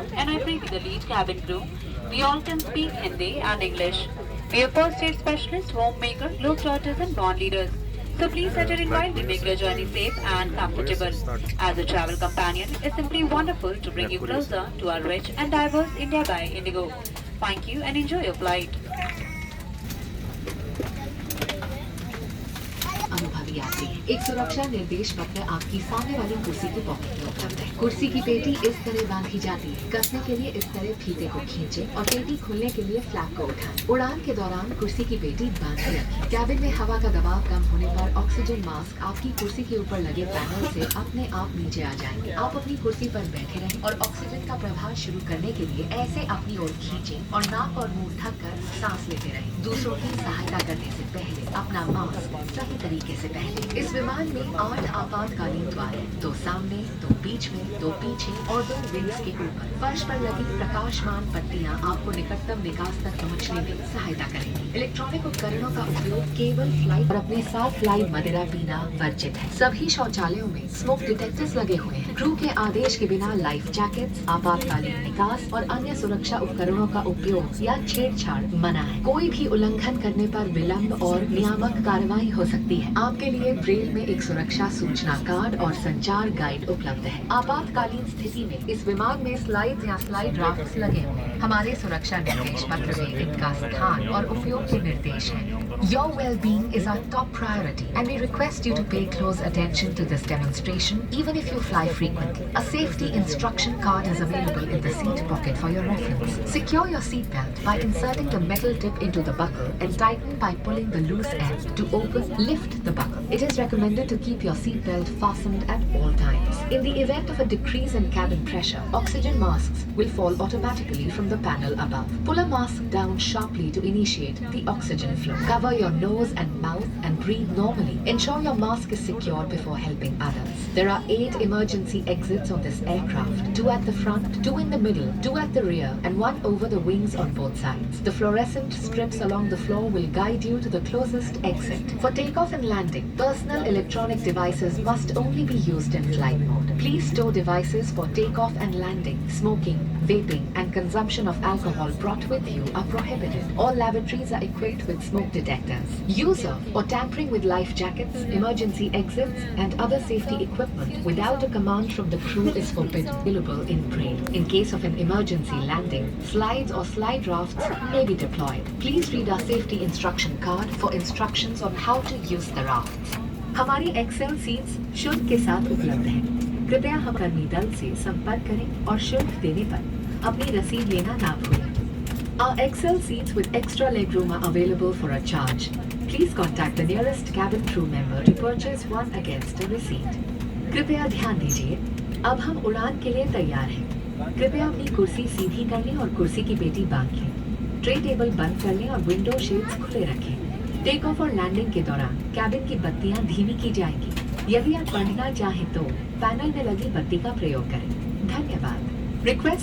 Kumar and I pray with the lead cabin crew. We all can speak Hindi and English. We are first aid specialists, homemaker, globetrotters and bond leaders. So please settle in while we make your journey safe and comfortable. As a travel companion, it's simply wonderful to bring you closer to our rich and diverse India by Indigo. Thank you and enjoy your flight. अनुभवी यात्री, एक सुरक्षा निर्देश पत्र आपकी सामने वाली कुर्सी की पॉकेट में उपलब्ध है। कुर्सी की पेटी इस तरह बांधी जाती है। कसने के लिए इस तरह फीते को खींचें और पेटी खोलने के लिए फ्लैप को उठाएं। उड़ान के दौरान कुर्सी की पेटी बांधी रखें। कैबिन में हवा का दबाव कम होने पर ऑक्सीजन मास्क आपकी कुर्सी के ऊपर लगे पैनल से अपने आप नीचे आ जाएंगे। आप अपनी कुर्सी पर बैठे रहें और ऑक्सीजन का प्रवाह शुरू करने के लिए ऐसे अपनी ओर खींचें और नाक और मुंह ढक कर सांस लेते रहें। दूसरों की सहायता करने से पहले अपना मास्क सही तरीके से पहने। इस विमान में 8 आपातकालीन द्वार हैं, 2 सामने, 2 बीच में, 2 पीछे और 2 विंग्स के ऊपर। फर्श पर लगी प्रकाशमान पट्टियां आपको निकटतम निकास तक पहुंचने में सहायता करेंगी। इलेक्ट्रॉनिक उपकरणों का उपयोग केवल फ्लाइट और अपने साथ फ्लाई मदिरा पीना वर्जित है। सभी शौचालयों में स्मोक डिटेक्टर्स लगे हुए हैं। क्रू के आदेश के बिना लाइफ जैकेट्स, आपातकालीन निकास और अन्य सुरक्षा उपकरणों का उपयोग या छेड़छाड़ मना है। कोई भी उल्लंघन करने पर विलंब और नियामक कार्रवाई हो सकती है। आपके लिए ब्रेल में एक सुरक्षा सूचना कार्ड और संचार गाइड उपलब्ध है। आपातकालीन स्थिति में इस विमान में स्लाइड या स्लाइड राफ्ट्स लगे हुए हैं। हमारे सुरक्षा निर्देश पत्र में इनका स्थान और उपयोग के निर्देश हैं। Your well-being is our top priority and we request you to pay close attention to this demonstration even if you fly frequently. A safety instruction card is available in the seat pocket for your reference. Secure your seat belt by inserting the metal tip into the buckle and tighten by pulling the loose end. To open, lift the buckle. It is recommended to keep your seat belt fastened at all times. In the event of a decrease in cabin pressure, oxygen masks will fall automatically from the panel above. Pull a mask down sharply to initiate the oxygen flow. Cover your nose and mouth and breathe normally. Ensure your mask is secured before helping others. There are 8 emergency exits on this aircraft, 2 at the front, 2 in the middle, 2 at the rear, and 1 over the wings on both sides. The fluorescent strips along the floor will guide you to the closest exit. For takeoff and landing, personal electronic devices must only be used in flight mode. Please store devices for takeoff and landing. Smoking, vaping, and consumption of alcohol brought with you are prohibited. All lavatories are equipped with smoke detectors. Use of or tampering with life jackets, emergency exits, and other safety equipment without a command from the crew is forbidden. Available in braille. In case of an emergency landing, slides or slide rafts may be deployed. Please read our safety instruction card for instructions on how to use the rafts. हमारी Excel seats शुल्क के साथ उपलब्ध हैं। कृपया हम कर्मी दल से संपर्क करें और शुल्क देने पर अपनी रसीद लेना ना भूलें। Our XL seats with extra legroom are available for a charge. Please contact the nearest cabin crew member to purchase one against a receipt. कृपया ध्यान दीजिए, अब हम उड़ान के लिए तैयार हैं। कृपया अपनी कुर्सी सीधी कर लें और कुर्सी की पेटी बांध लें। ट्रे टेबल बंद कर लें और विंडो शेड्स खुले रखें। टेक ऑफ और लैंडिंग के दौरान कैबिन की बत्तियां धीमी की जाएंगी। यदि आप पढ़ना चाहें तो पैनल में लगी बत्ती का प्रयोग करें। धन्यवाद। रिक्वेस्ट